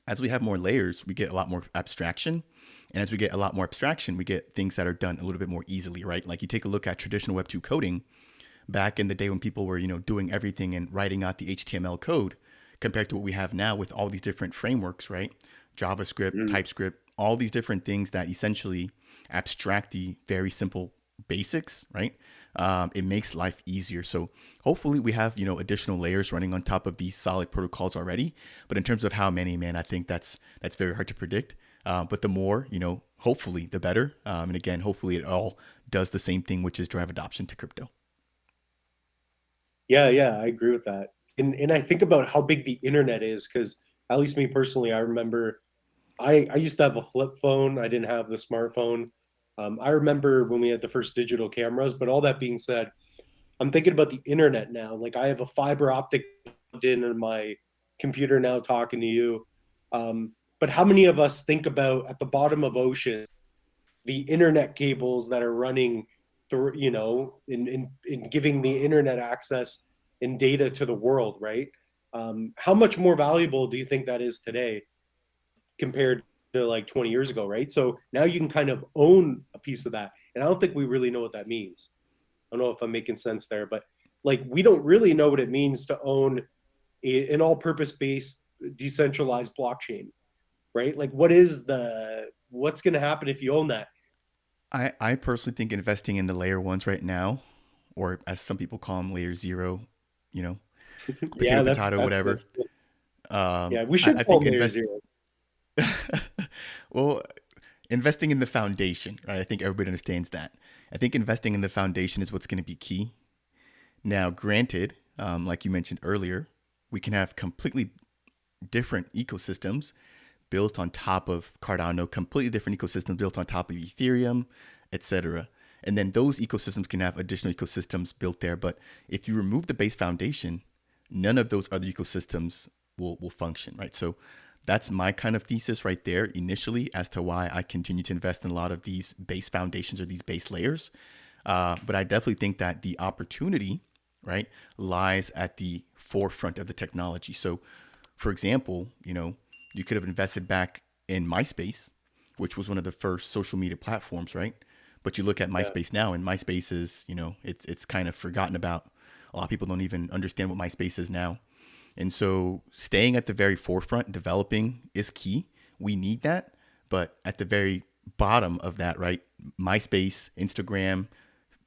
as we have more layers, we get a lot more abstraction. And as we get a lot more abstraction, we get things that are done a little bit more easily, right? Like you take a look at traditional Web 2 coding back in the day when people were, doing everything and writing out the HTML code compared to what we have now with all these different frameworks, right? JavaScript, Mm-hmm. TypeScript, all these different things that essentially abstract the very simple basics, right? It makes life easier. So hopefully we have, additional layers running on top of these solid protocols already. But in terms of how many, man, I think that's very hard to predict. But the more, hopefully the better. And again, hopefully it all does the same thing, which is drive adoption to crypto. Yeah, yeah, I agree with that. And I think about how big the internet is, because at least me personally, I remember I used to have a flip phone. I didn't have the smartphone. I remember when we had the first digital cameras, but all that being said, I'm thinking about the internet now. Like I have a fiber optic plugged in my computer now talking to you. But how many of us think about at the bottom of oceans the internet cables that are running through, in giving the internet access and data to the world, right? How much more valuable do you think that is today compared to like 20 years ago, right? So now you can kind of own a piece of that. And I don't think we really know what that means. I don't know if I'm making sense there, but like we don't really know what it means to own an all-purpose based decentralized blockchain, right? Like what's going to happen if you own that? I personally think investing in the layer ones right now, or as some people call them, layer zero, you know, Yeah, potato, that's potato, that's whatever. that's yeah. We should I call think them layer zero. well, investing in the foundation, right? I think everybody understands that. I think investing in the foundation is what's going to be key. Now, granted, like you mentioned earlier, we can have completely different ecosystems built on top of Cardano, completely different ecosystems built on top of Ethereum, etc. And then those ecosystems can have additional ecosystems built there. But if you remove the base foundation, none of those other ecosystems will function, right? So that's my kind of thesis right there initially as to why I continue to invest in a lot of these base foundations or these base layers. But I definitely think that the opportunity, right, lies at the forefront of the technology. So, for example, you could have invested back in MySpace, which was one of the first social media platforms, right? But you look at Yeah. MySpace now, and MySpace is, it's kind of forgotten about. A lot of people don't even understand what MySpace is now. And so staying at the very forefront, developing is key. We need that. But at the very bottom of that, right? MySpace, Instagram,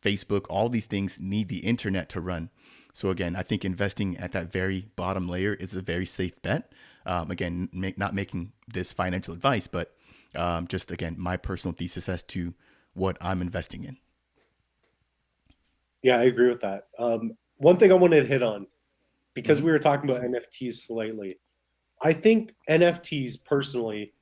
Facebook, all these things need the internet to run. So again, I think investing at that very bottom layer is a very safe bet. Again, not making this financial advice, but just again, my personal thesis as to what I'm investing in. Yeah, I agree with that. One thing I wanted to hit on, because Hmm. we were talking about NFTs slightly, I think NFTs personally,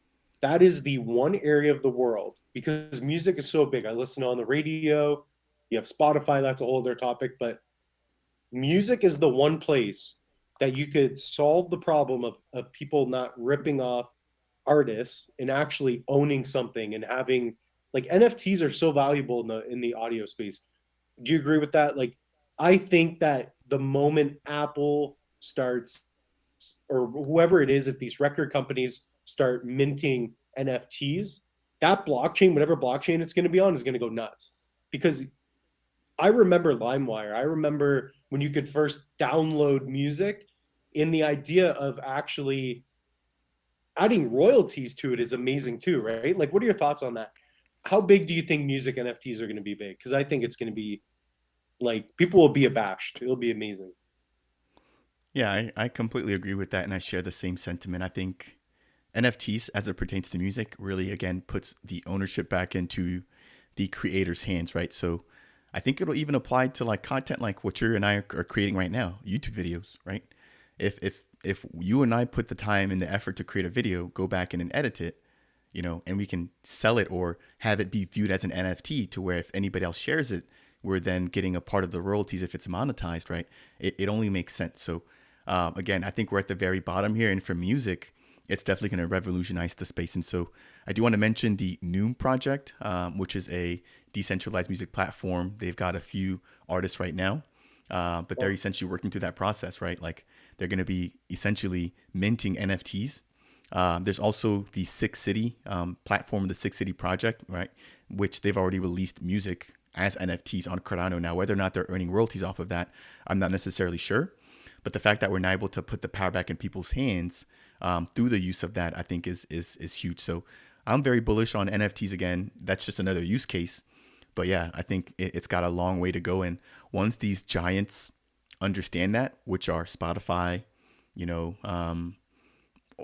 that is the one area of the world because music is so big. I listen on the radio, you have Spotify, that's a whole other topic, but music is the one place that you could solve the problem of people not ripping off artists and actually owning something and having like NFTs are so valuable in the audio space. Do you agree with that? Like, I think that the moment Apple starts, or whoever it is, if these record companies start minting NFTs, that blockchain, whatever blockchain it's going to be on, is going to go nuts. Because I remember LimeWire. I remember when you could first download music, and the idea of actually adding royalties to it is amazing too, right? Like, what are your thoughts on that? How big do you think music NFTs are going to be big? Because I think it's going to be like people will be abashed. It'll be amazing. Yeah, I completely agree with that, and I share the same sentiment. I think NFTs, as it pertains to music, really again puts the ownership back into the creator's hands, right? So I think it'll even apply to like content like what you and I are creating right now, YouTube videos, right? If you and I put the time and the effort to create a video, go back in and edit it, and we can sell it or have it be viewed as an NFT to where if anybody else shares it, we're then getting a part of the royalties if it's monetized, right? It only makes sense. So again, I think we're at the very bottom here. And for music, it's definitely going to revolutionize the space. And so I do want to mention the Noom project, which is a decentralized music platform. They've got a few artists right now, but they're Well, essentially working through that process, right? Like they're going to be essentially minting NFTs. There's also the Six City platform, the Six City project, right? Which they've already released music as NFTs on Cardano. Now, whether or not they're earning royalties off of that, I'm not necessarily sure. But the fact that we're now able to put the power back in people's hands through the use of that, I think is huge. So I'm very bullish on NFTs again. That's just another use case. But yeah, I think it's got a long way to go. And once these giants understand that, which are Spotify, you know,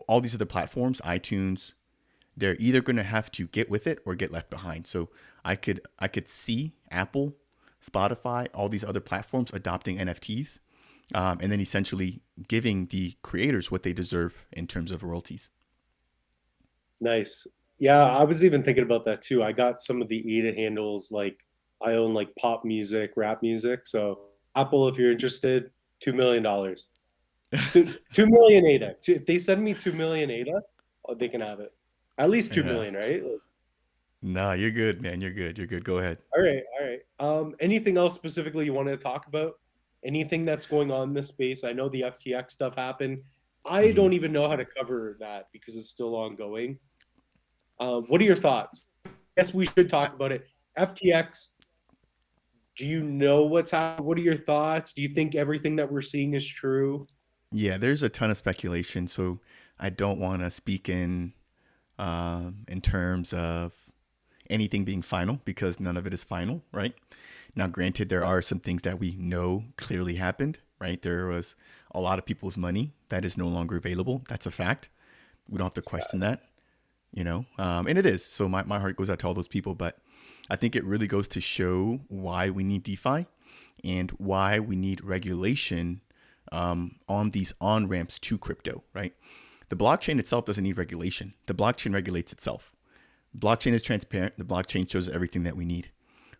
all these other platforms, iTunes, they're either going to have to get with it or get left behind. So I could see Apple, Spotify, all these other platforms adopting NFTs, and then essentially giving the creators what they deserve in terms of royalties. nice. Yeah, I was even thinking about that too. I got some of the ADA handles, like I own like pop music, rap music. So Apple, if you're interested, $2 million. 2 million ADA. If they send me 2 million ADA, oh, they can have it. At least two Yeah. million, right? Nah, you're good, man. You're good. You're good. Go ahead. All right, all right. Anything else specifically you wanted to talk about? Anything that's going on in this space? I know the FTX stuff happened. I Hmm. don't even know how to cover that because it's still ongoing. What are your thoughts? Yes, we should talk about it. FTX, do you know what's happening? What are your thoughts? Do you think everything that we're seeing is true? Yeah, there's a ton of speculation, so I don't want to speak in terms of anything being final because none of it is final, right? Now, granted, there Yeah, are some things that we know clearly happened, right? There was a lot of people's money that is no longer available. That's a fact. We don't have to question sad. that, and it is. So my heart goes out to all those people, but I think it really goes to show why we need DeFi and why we need regulation on these on ramps to crypto, right? The blockchain itself doesn't need regulation. The blockchain regulates itself. Blockchain is transparent. The blockchain shows everything that we need.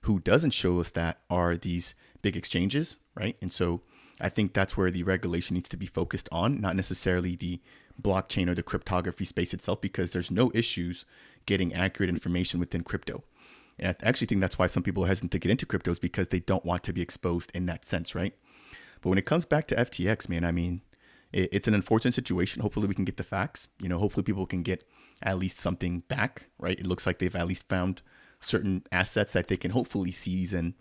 Who doesn't show us that are these big exchanges, right? And so I think that's where the regulation needs to be focused on, not necessarily the blockchain or the cryptography space itself, because there's no issues getting accurate information within crypto. And I actually think that's why some people are hesitant to get into cryptos because they don't want to be exposed in that sense, right? But when it comes back to FTX, man, I mean, it's an unfortunate situation. Hopefully, we can get the facts. Hopefully, people can get at least something back, right? It looks like they've at least found certain assets that they can hopefully seize and,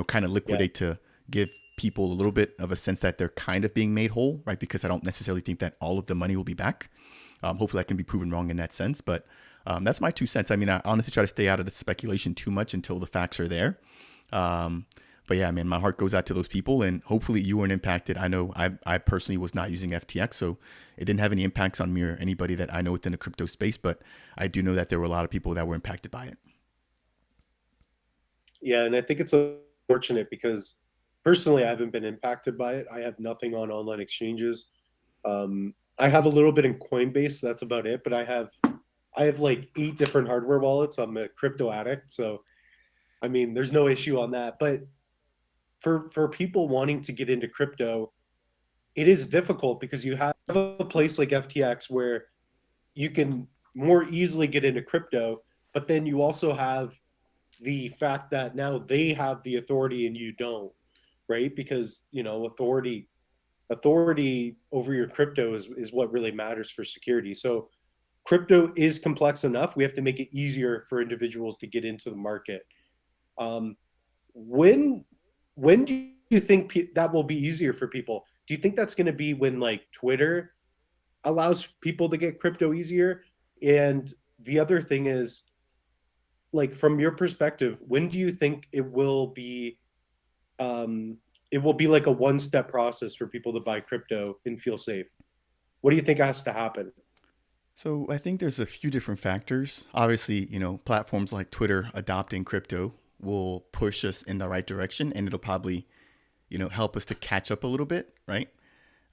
kind of Yeah, liquidate to give people a little bit of a sense that they're kind of being made whole, right? Because I don't necessarily think that all of the money will be back. Hopefully, I can be proven wrong in that sense. But that's my 2 cents. I mean, I honestly try to stay out of the speculation too much until the facts are there. Um, but yeah, man, my heart goes out to those people, and hopefully you weren't impacted. I know I personally was not using FTX, so it didn't have any impacts on me or anybody that I know within the crypto space. But I do know that there were a lot of people that were impacted by it. Yeah, and I think it's unfortunate because personally, I haven't been impacted by it. I have nothing on online exchanges. I have a little bit in Coinbase. That's about it. But I have like 8 different hardware wallets. I'm a crypto addict, so I mean, there's no issue on that. But for people wanting to get into crypto, it is difficult because you have a place like FTX where you can more easily get into crypto, but then you also have the fact that now they have the authority and you don't, right? Because authority over your crypto is what really matters for security. So crypto is complex enough. We have to make it easier for individuals to get into the market. Um, when when do you think that will be easier for people? Do you think that's going to be when like Twitter allows people to get crypto easier? And the other thing is, like from your perspective, when do you think um, it will be like a one-step process for people to buy crypto and feel safe? What do you think has to happen? So I think there's a few different factors. Obviously, platforms like Twitter adopting crypto will push us in the right direction, and it'll probably, help us to catch up a little bit, right?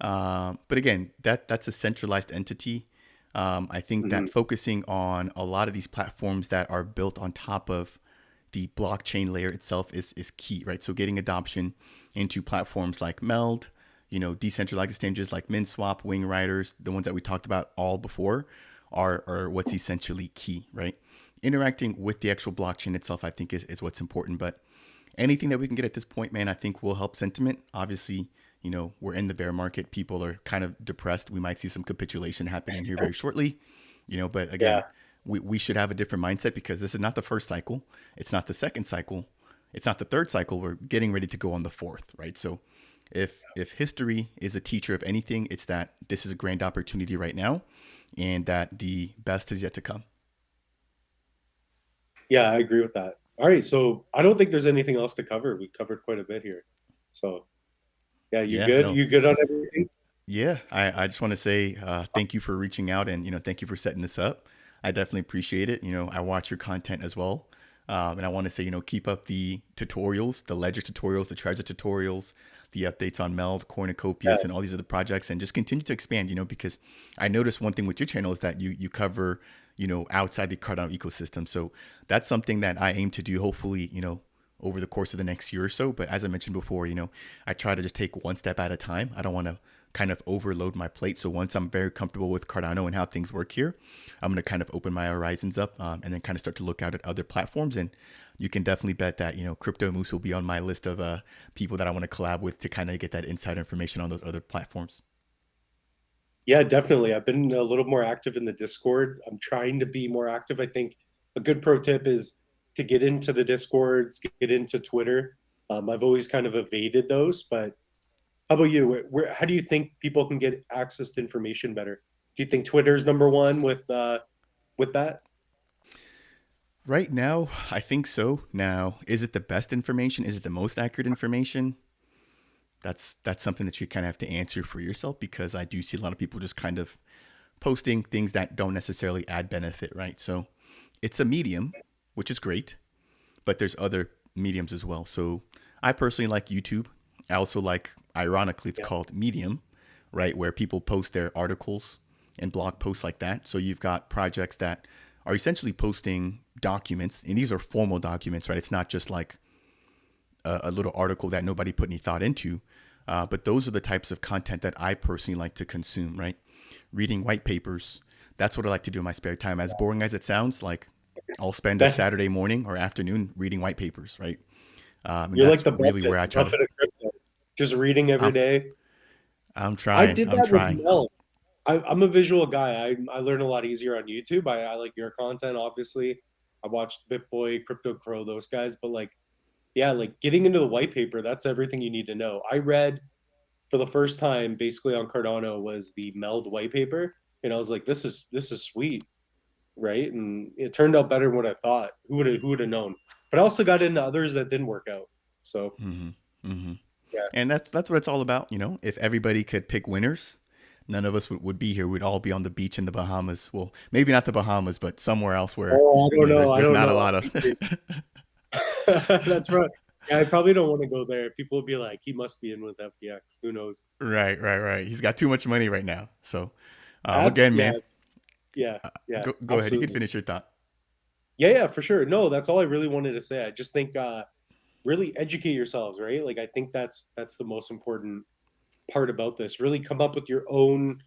But again, that's a centralized entity. I think Mm-hmm. that focusing on a lot of these platforms that are built on top of the blockchain layer itself is key, right? So getting adoption into platforms like MELD, decentralized exchanges like Minswap, Wing Riders, the ones that we talked about all before, are what's essentially key, right? Interacting with the actual blockchain itself, I think, is what's important. But anything that we can get at this point, man, I think will help sentiment. Obviously, we're in the bear market. People are kind of depressed. We might see some capitulation happening here very shortly, but Yeah, again, we should have a different mindset because this is not the first cycle. It's not the second cycle. It's not the third cycle. We're getting ready to go on the fourth, right? So if history is a teacher of anything, it's that this is a grand opportunity right now and that the best is yet to come. yeah, I agree with that. All right, so I don't think there's anything else to cover. We covered quite a bit here. So yeah, you Yeah, good? no, You good on everything? yeah, I just want to say thank you for reaching out and thank you for setting this up. I definitely appreciate it. I watch your content as well, and I want to say keep up the tutorials, the ledger tutorials, the treasure tutorials, the updates on Meld, Yeah, Cornucopias, and all these other projects, and just continue to expand. Because I noticed one thing with your channel is that you cover outside the Cardano ecosystem. So that's something that I aim to do. Hopefully, over the course of the next year or so. But as I mentioned before, I try to just take one step at a time. I don't want to kind of overload my plate. So once I'm very comfortable with Cardano and how things work here, I'm going to kind of open my horizons up and then kind of start to look out at other platforms. And you can definitely bet that, Crypto Moose will be on my list of people that I want to collab with to kind of get that inside information on those other platforms. yeah, definitely. I've been a little more active in the Discord. I'm trying to be more active. I think a good pro tip is to get into the Discords, get into Twitter. I've always kind of evaded those, but how about you? How do you think people can get access to information better? Do you think Twitter's number one with that? Right now, I think so. Now, is it the best information? Is it the most accurate information? That's something that you kind of have to answer for yourself because I do see a lot of people just kind of posting things that don't necessarily add benefit, right? So it's a medium, which is great, but there's other mediums as well. So I personally like YouTube. I also like, ironically, it's Yeah, called Medium, right? Where people post their articles and blog posts like that. So you've got projects that are essentially posting documents, and these are formal documents, right? It's not just like a little article that nobody put any thought into. But those are the types of content that I personally like to consume, right? Reading white papers. That's what I like to do in my spare time. As boring as it sounds, like I'll spend a that Saturday morning or afternoon reading white papers, right? And you're like that's the really where I try to. Buffett of crypto, just reading every I'm day. I'm I trying. did I'm that with trying. Mel. I'm a visual guy. I learn a lot easier on YouTube. I like your content, obviously. I watched BitBoy, Crypto Crow, those guys, but like, yeah, like getting into the white paper, that's everything you need to know. I read for the first time basically on Cardano was the MELD white paper, and I was like, this is sweet, right? And it turned out better than what I thought. Who would have known? But I also got into others that didn't work out. So Hmm. Hmm. yeah. And that's what it's all about. If everybody could pick winners, none of us would be here. We'd all be on the beach in the Bahamas. Well, maybe not the Bahamas, but somewhere else where Oh, I don't know. I there's don't not a know. lot of. That's right. Yeah, I probably don't want to go there. People will be like, he must be in with FTX. Who knows? Right, right, right. He's got too much money right now. So, That's again, yeah, man, yeah, yeah, go ahead. You can absolutely. finish your thought. Yeah, yeah, for sure. No, that's all I really wanted to say. I just think really educate yourselves, right? Like I think that's the most important part about this. Really come up with your own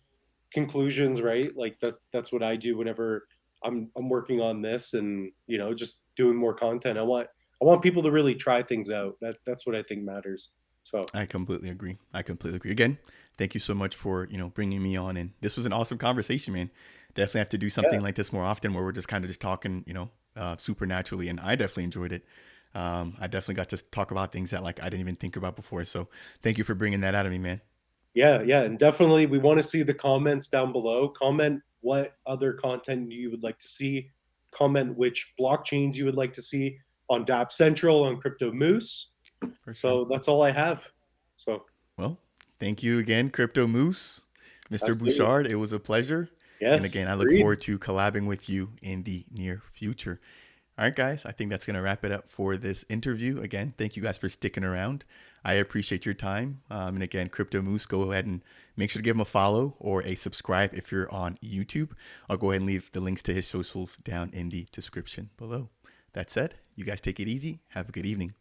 conclusions, right? Like that's what I do whenever I'm working on this and just doing more content. I want people to really try things out. That's what I think matters. So I completely agree. I completely agree. Again, thank you so much for bringing me on, and this was an awesome conversation, man. Definitely have to do yeah, something like this more often, where we're just kind of just talking, super naturally, and I definitely enjoyed it. I definitely got to talk about things that like I didn't even think about before. So thank you for bringing that out of me, man. yeah, yeah, and definitely we want to see the comments down below. Comment what other content you would like to see. Comment which blockchains you would like to see on Dapp Central, on Crypto Moose. For sure. So that's all I have. So Well, thank you again, Crypto Moose, Mr. absolutely. Bouchard. It was a pleasure. And Yes, again, I look agreed. forward to collabing with you in the near future. All right, guys, I think that's going to wrap it up for this interview. Again, thank you guys for sticking around. I appreciate your time. And again, Crypto Moose, go ahead and make sure to give him a follow or a subscribe if you're on YouTube. I'll go ahead and leave the links to his socials down in the description below. That said, you guys take it easy. Have a good evening.